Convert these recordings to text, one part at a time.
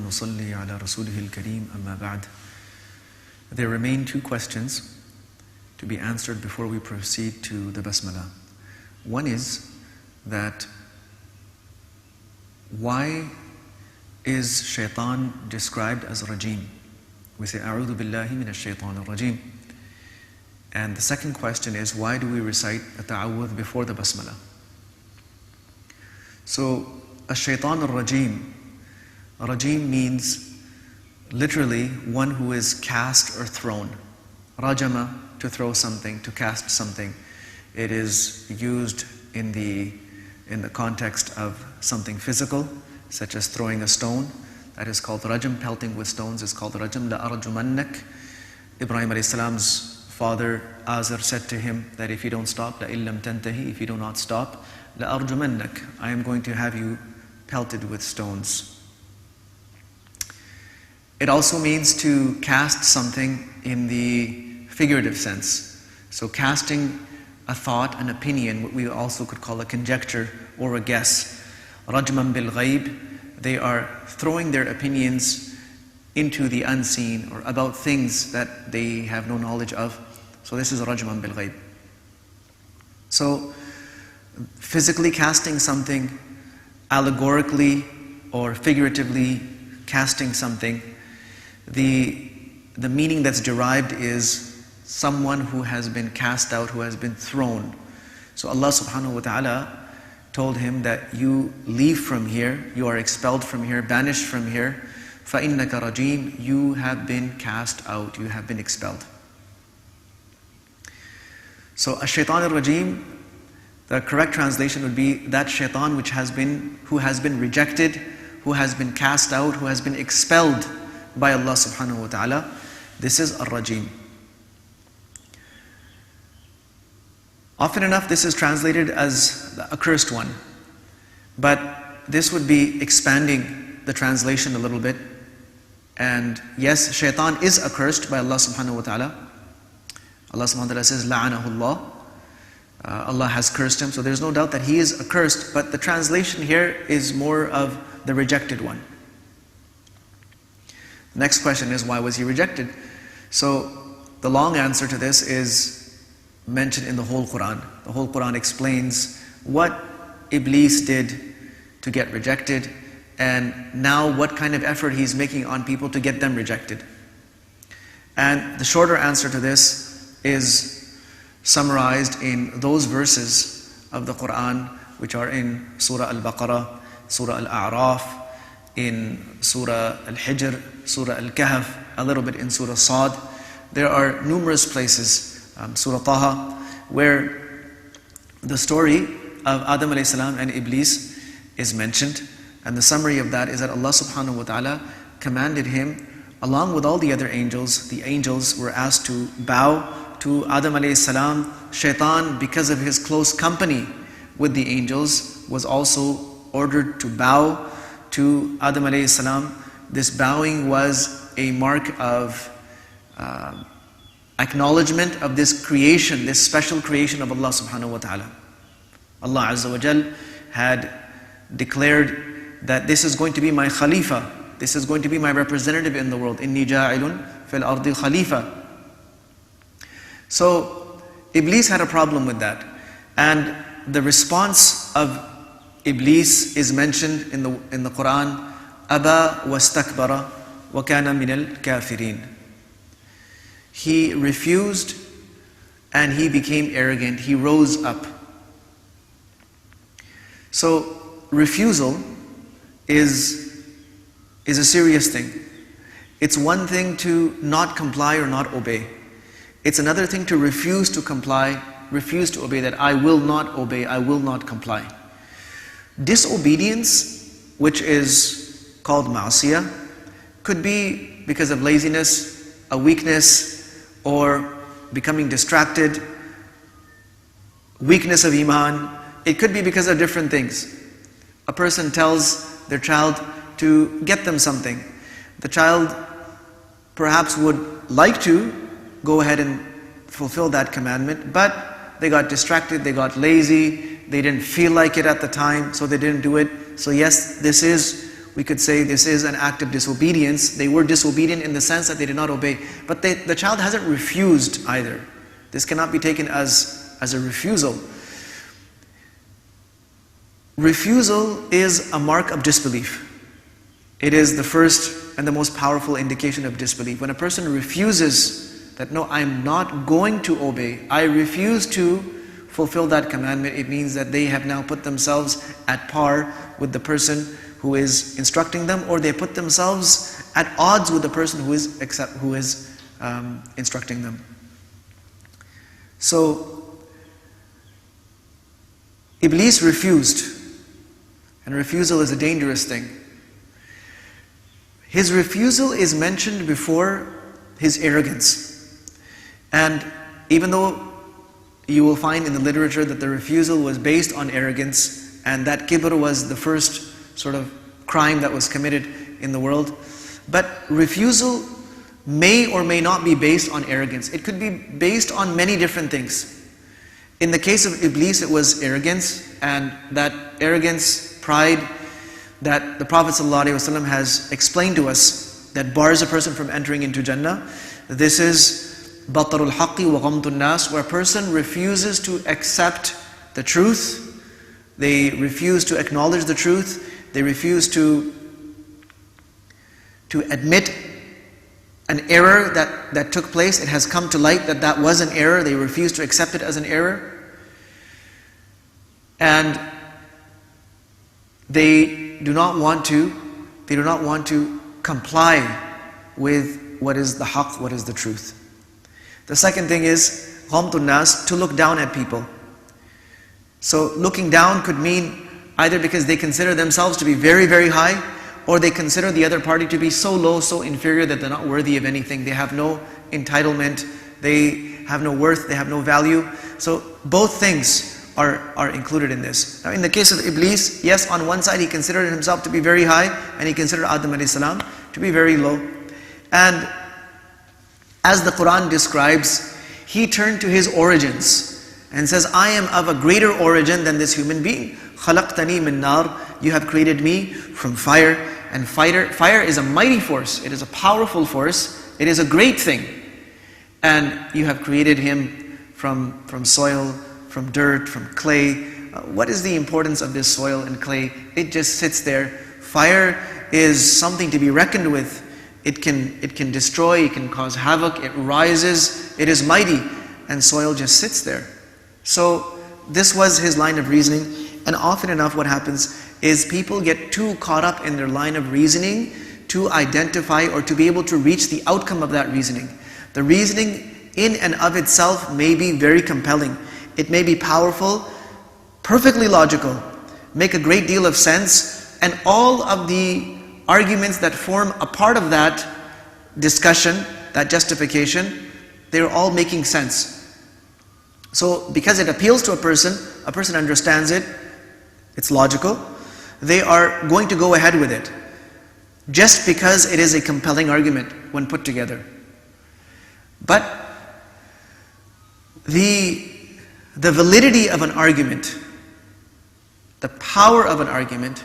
ونصلي على رسوله الكريم أما بعد. There remain two questions to be answered before we proceed to the Basmala. One is that why is shaitan described as rajim? We say, A'udhu billahi minash shaitanir rajim. And the second question is, why do we recite the ta'awudh before the Basmala? So, ash-shaitan ar-rajim. Rajim means literally one who is cast or thrown. Rajama, to throw something, to cast something. It is used in the context of something physical, such as throwing a stone. That is called rajam. Pelting with stones is called rajam. La arjumannak. Ibrahim alayhi salam's father Azar said to him that if you don't stop, la illam tantahi, if you do not stop, la arjumannak, I am going to have you pelted with stones. It also means to cast something in the figurative sense. So casting a thought, an opinion, what we also could call a conjecture or a guess. Rajman bil ghaib, they are throwing their opinions into the unseen or about things that they have no knowledge of. So this is rajman bil ghaib. So physically casting something, allegorically or figuratively casting something, the meaning that's derived is someone who has been cast out, who has been thrown. So Allah subhanahu wa ta'ala told him that you leave from here, you are expelled from here, banished from here. فَإِنَّكَ رَجِيمٌ, you have been cast out, you have been expelled. So ash-shaytan ar-rajim, the correct translation would be that shaitan who has been rejected, who has been cast out, who has been expelled by Allah subhanahu wa ta'ala. This is ar-rajim. Often enough this is translated as the accursed one. But this would be expanding the translation a little bit. And yes, shaitan is accursed by Allah subhanahu wa ta'ala. Allah subhanahu wa ta'ala says, la'anahu Allah. Allah has cursed him. So there's no doubt that he is accursed. But the translation here is more of the rejected one. The next question is, why was he rejected? So the long answer to this is mentioned in the whole Quran. The whole Quran explains what Iblis did to get rejected, and now what kind of effort he's making on people to get them rejected. And the shorter answer to this is summarized in those verses of the Quran which are in Surah Al-Baqarah, Surah Al-A'raf, in Surah Al-Hijr, Surah Al-Kahf, a little bit in Surah Sad. There are numerous places, Surah Taha, where the story of Adam alayhi salam and Iblis is mentioned. And the summary of that is that Allah subhanahu wa ta'ala commanded him, along with all the other angels. The angels were asked to bow to Adam alayhi salam. Shaitan, because of his close company with the angels, was also ordered to bow to Adam alayhi salam. This bowing was a mark of acknowledgement of this creation, this special creation of Allah subhanahu wa ta'ala. Allah azza wa jal had declared that this is going to be my khalifa, this is going to be my representative in the world. Inni ja'ilun fil ardi khalifa. So Iblis had a problem with that, and the response of Iblis is mentioned in the Quran. Aba wastakbara wa kana minal kafirin. He refused and he became arrogant. He rose up. So refusal is a serious thing. It's one thing to not comply or not obey. It's another thing to refuse to comply, refuse to obey, that I will not obey, I will not comply. Disobedience, which is called ma'asiyah, could be because of laziness, a weakness, or becoming distracted, weakness of iman. It could be because of different things. A person tells their child to get them something. The child perhaps would like to go ahead and fulfill that commandment, but they got distracted, they got lazy, they didn't feel like it at the time, so they didn't do it. So yes, we could say this is an act of disobedience. They were disobedient in the sense that they did not obey. But the child hasn't refused either. This cannot be taken as a refusal. Refusal is a mark of disbelief. It is the first and the most powerful indication of disbelief. When a person refuses that, no, I'm not going to obey, I refuse to fulfill that commandment, it means that they have now put themselves at par with the person who is instructing them, or they put themselves at odds with the person who is instructing them. So, Iblis refused. And refusal is a dangerous thing. His refusal is mentioned before his arrogance. And even though you will find in the literature that the refusal was based on arrogance, and that kibr was the first sort of crime that was committed in the world, but refusal may or may not be based on arrogance. It could be based on many different things. In the case of Iblis, it was arrogance, and that arrogance, pride, that the Prophet ﷺ has explained to us that bars a person from entering into Jannah. This is batarul haqqi wa ghamtun nas, where a person refuses to accept the truth, they refuse to acknowledge the truth, they refuse to admit an error that took place. It has come to light that was an error, they refuse to accept it as an error. And they do not want to comply with what is the haqq, what is the truth. The second thing is ghamtun nas, to look down at people. So looking down could mean either because they consider themselves to be very, very high, or they consider the other party to be so low, so inferior that they're not worthy of anything. They have no entitlement, they have no worth, they have no value. So both things are included in this. Now in the case of Iblis, yes, on one side he considered himself to be very high, and he considered Adam alayhi salam to be very low. And as the Quran describes, he turned to his origins and says, I am of a greater origin than this human being. خَلَقْتَنِي مِن نَارٍ, you have created me from fire. And fire is a mighty force, it is a powerful force, it is a great thing. And you have created him from soil, from dirt, from clay. What is the importance of this soil and clay? It just sits there. Fire is something to be reckoned with. It can destroy, it can cause havoc, it rises, it is mighty, and soil just sits there. So this was his line of reasoning, and often enough what happens is people get too caught up in their line of reasoning to identify or to be able to reach the outcome of that reasoning. The reasoning in and of itself may be very compelling. It may be powerful, perfectly logical, make a great deal of sense, and all of the arguments that form a part of that discussion, that justification, they're all making sense. So because it appeals to a person understands it, it's logical, they are going to go ahead with it, just because it is a compelling argument when put together. But the validity of an argument, the power of an argument,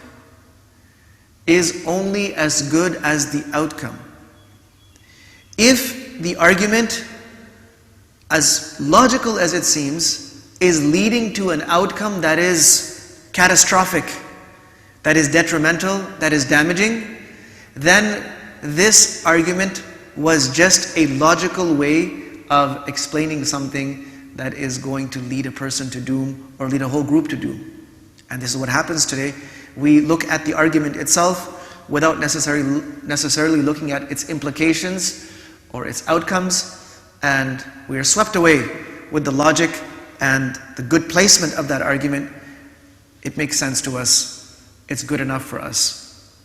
is only as good as the outcome. If the argument, as logical as it seems, is leading to an outcome that is catastrophic, that is detrimental, that is damaging, then this argument was just a logical way of explaining something that is going to lead a person to doom or lead a whole group to doom. And this is what happens today. We look at the argument itself without necessarily looking at its implications or its outcomes, and we are swept away with the logic and the good placement of that argument. It makes sense to us. It's good enough for us.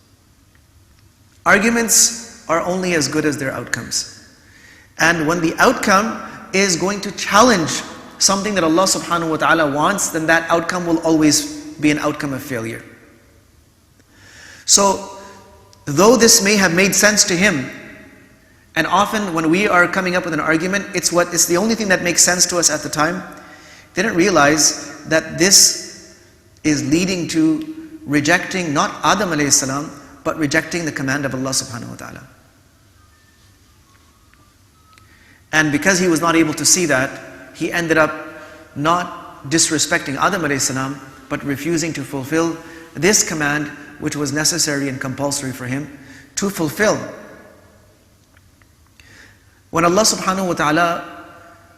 Arguments are only as good as their outcomes. And when the outcome is going to challenge something that Allah subhanahu wa ta'ala wants, then that outcome will always be an outcome of failure. So, though this may have made sense to him, and often when we are coming up with an argument, it's the only thing that makes sense to us at the time, didn't realize that this is leading to rejecting not Adam alayhi salam, but rejecting the command of Allah subhanahu wa ta'ala. And because he was not able to see that, he ended up not disrespecting Adam alayhi salam, but refusing to fulfill this command, which was necessary and compulsory for him to fulfill. When Allah subhanahu wa ta'ala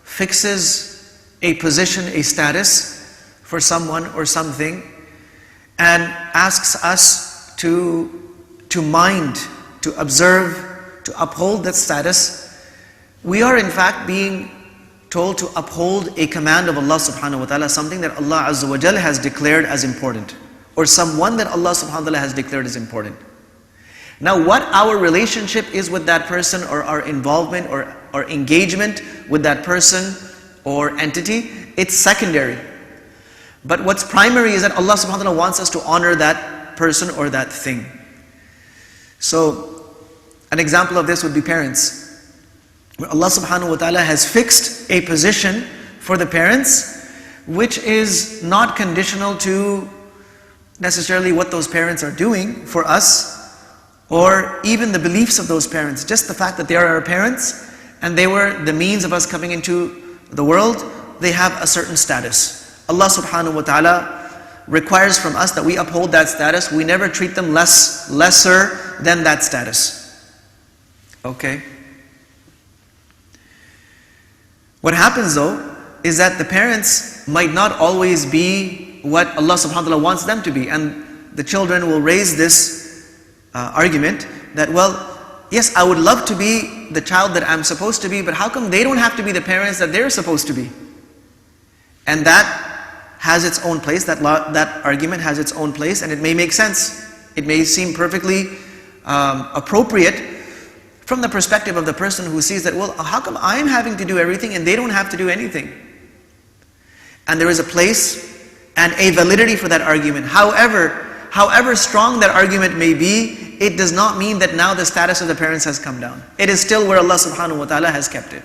fixes a position, a status for someone or something, and asks us to mind, to observe, to uphold that status, we are in fact being told to uphold a command of Allah subhanahu wa ta'ala, something that Allah azza wa jal has declared as important, or someone that Allah subhanahu wa ta'ala has declared as important. Now what our relationship is with that person, or our involvement or our engagement with that person or entity, it's secondary. But what's primary is that Allah subhanahu wa ta'ala wants us to honor that person or that thing. So an example of this would be parents. Where Allah subhanahu wa ta'ala has fixed a position for the parents, which is not conditional to necessarily what those parents are doing for us, or even the beliefs of those parents. Just the fact that they are our parents, and they were the means of us coming into the world, they have a certain status. Allah subhanahu wa ta'ala requires from us that we uphold that status. We never treat them lesser than that status. Okay? What happens though, is that the parents might not always be what Allah subhanahu wa ta'ala wants them to be. And the children will raise this argument that, well, yes, I would love to be the child that I'm supposed to be, but how come they don't have to be the parents that they're supposed to be? And that has its own place, that argument has its own place, and it may make sense. It may seem perfectly appropriate from the perspective of the person who sees that, well, how come I'm having to do everything and they don't have to do anything? And there is a place and a validity for that argument. However strong that argument may be, it does not mean that now the status of the parents has come down. It is still where Allah subhanahu wa ta'ala has kept it.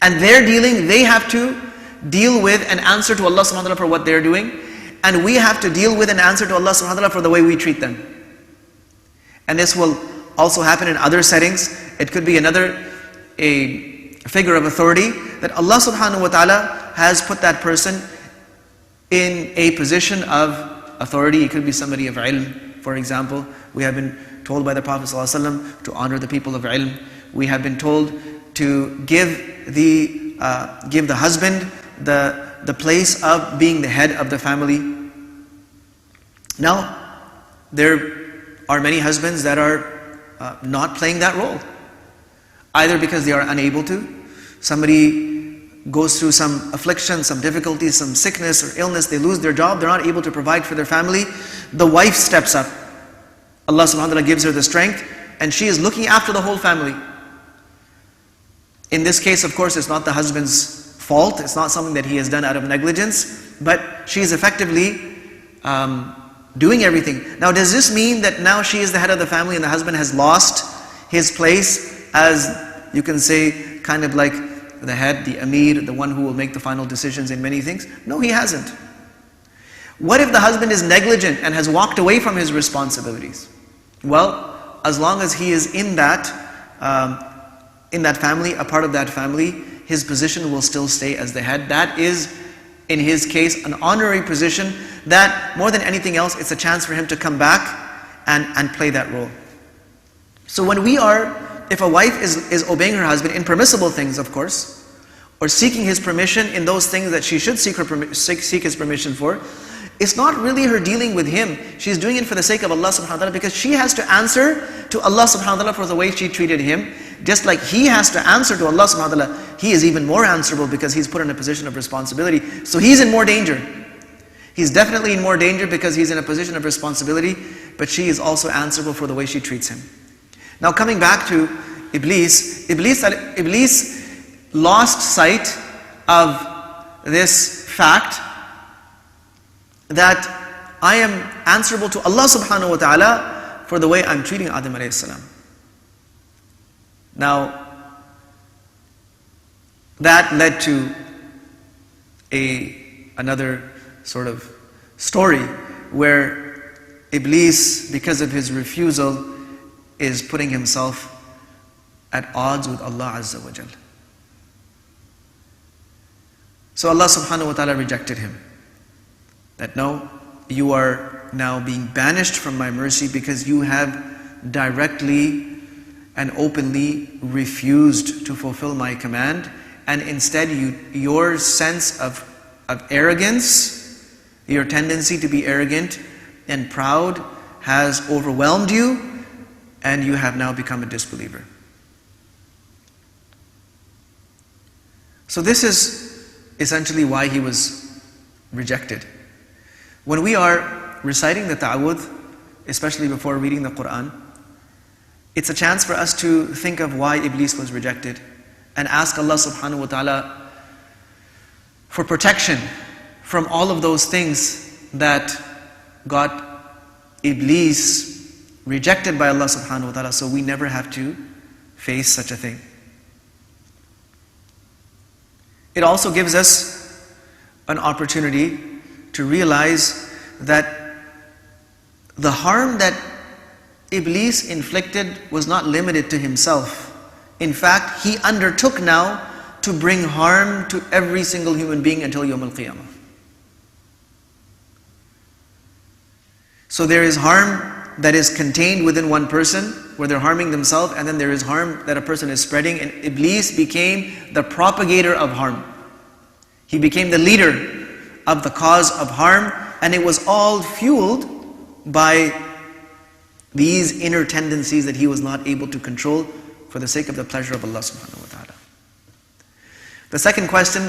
And they have to deal with and answer to Allah subhanahu wa ta'ala for what they're doing. And we have to deal with and answer to Allah subhanahu wa ta'ala for the way we treat them. And this will also happen in other settings. It could be a figure of authority that Allah subhanahu wa ta'ala has put that person in a position of authority. It could be somebody of ilm, for example. We have been told by the Prophet ﷺ to honor the people of ilm. We have been told to give the husband the place of being the head of the family. Now, there are many husbands that are not playing that role, either because they are unable to. Somebody goes through some affliction, some difficulties, some sickness or illness, they lose their job, they're not able to provide for their family. The wife steps up. Allah subhanahu wa ta'ala gives her the strength, and she is looking after the whole family. In this case, of course, it's not the husband's fault, it's not something that he has done out of negligence, but she is effectively doing everything. Now, does this mean that now she is the head of the family and the husband has lost his place as, you can say, kind of like the head, the amir, the one who will make the final decisions in many things? No, he hasn't. What if the husband is negligent and has walked away from his responsibilities? Well, as long as he is in that family, a part of that family, his position will still stay as the head. That is, in his case, an honorary position that, more than anything else, it's a chance for him to come back and play that role. So if a wife is obeying her husband in permissible things, of course, or seeking his permission in those things that she should seek his permission for, it's not really her dealing with him. She's doing it for the sake of Allah subhanahu wa ta'ala, because she has to answer to Allah subhanahu wa ta'ala for the way she treated him. Just like he has to answer to Allah subhanahu wa ta'ala, he is even more answerable because he's put in a position of responsibility. So he's in more danger. He's definitely in more danger because he's in a position of responsibility, but she is also answerable for the way she treats him. Now coming back to Iblis lost sight of this fact that I am answerable to Allah subhanahu wa ta'ala for the way I'm treating Adam alayhi salam. Now, that led to another sort of story where Iblis, because of his refusal, is putting himself at odds with Allah Azza wa Jal. So Allah subhanahu wa ta'ala rejected him. That no, you are now being banished from my mercy because you have directly and openly refused to fulfill my command, and instead your sense of arrogance, your tendency to be arrogant and proud has overwhelmed you, and you have now become a disbeliever. So this is essentially why he was rejected. When we are reciting the ta'awudh, especially before reading the Quran, it's a chance for us to think of why Iblis was rejected and ask Allah subhanahu wa ta'ala for protection from all of those things that got Iblis rejected by Allah subhanahu wa ta'ala, so we never have to face such a thing. It also gives us an opportunity to realize that the harm that Iblis inflicted was not limited to himself. In fact, he undertook now to bring harm to every single human being until Yawm al-Qiyamah. So there is harm that is contained within one person, where they're harming themselves, and then there is harm that a person is spreading, and Iblis became the propagator of harm. He became the leader of the cause of harm, and it was all fueled by these inner tendencies that he was not able to control for the sake of the pleasure of Allah subhanahu wa ta'ala. The second question,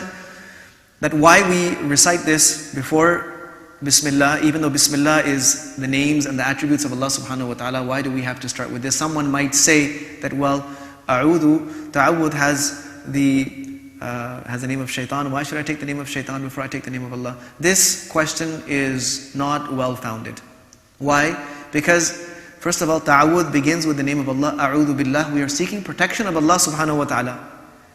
that why we recite this before Bismillah, even though Bismillah is the names and the attributes of Allah subhanahu wa ta'ala, why do we have to start with this? Someone might say that, well, ta'awudh has the name of shaitan. Why should I take the name of shaitan before I take the name of Allah? This question is not well founded. Why? Because first of all, ta'awudh begins with the name of Allah. A'udhu billah. We are seeking protection of Allah subhanahu wa ta'ala.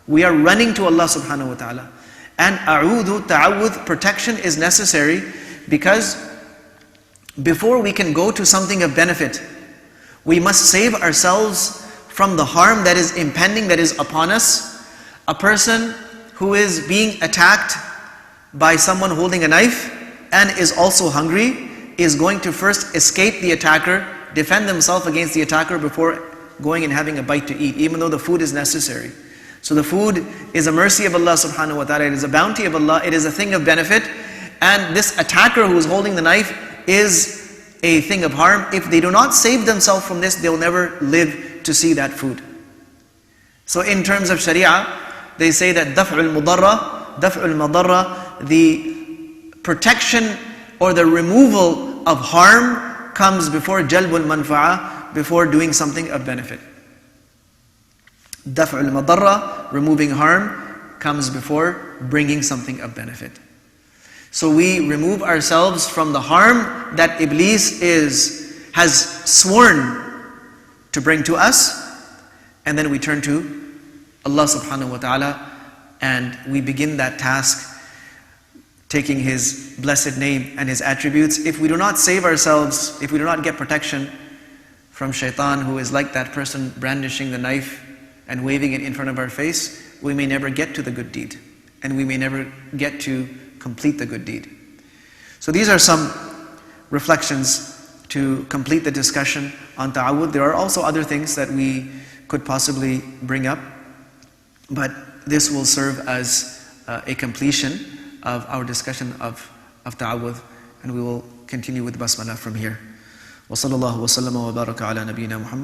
We are running to Allah subhanahu wa ta'ala. And ta'awudh, protection is necessary because before we can go to something of benefit, we must save ourselves from the harm that is impending, that is upon us. A person who is being attacked by someone holding a knife and is also hungry is going to first escape the attacker, defend themselves against the attacker before going and having a bite to eat, even though the food is necessary. So the food is a mercy of Allah subhanahu wa ta'ala, it is a bounty of Allah, it is a thing of benefit, and this attacker who is holding the knife is a thing of harm. If they do not save themselves from this, they will never live to see that food. So in terms of Sharia, they say that daf'ul madarra, the protection or the removal of harm comes before jalbul manfa'ah, before doing something of benefit. Daf'ul madarra, removing harm, comes before bringing something of benefit. So we remove ourselves from the harm that Iblis has sworn to bring to us, and then we turn to Allah subhanahu wa ta'ala, and we begin that task taking His blessed name and His attributes. If we do not save ourselves, if we do not get protection from shaitan, who is like that person brandishing the knife and waving it in front of our face, we may never get to the good deed, and we may never get to complete the good deed. So these are some reflections to complete the discussion on ta'awudh. There are also other things that we could possibly bring up, but this will serve as a completion of our discussion of ta'awudh, and we will continue with basmalah from here. وصلى الله وسلم وبارك على نبينا محمد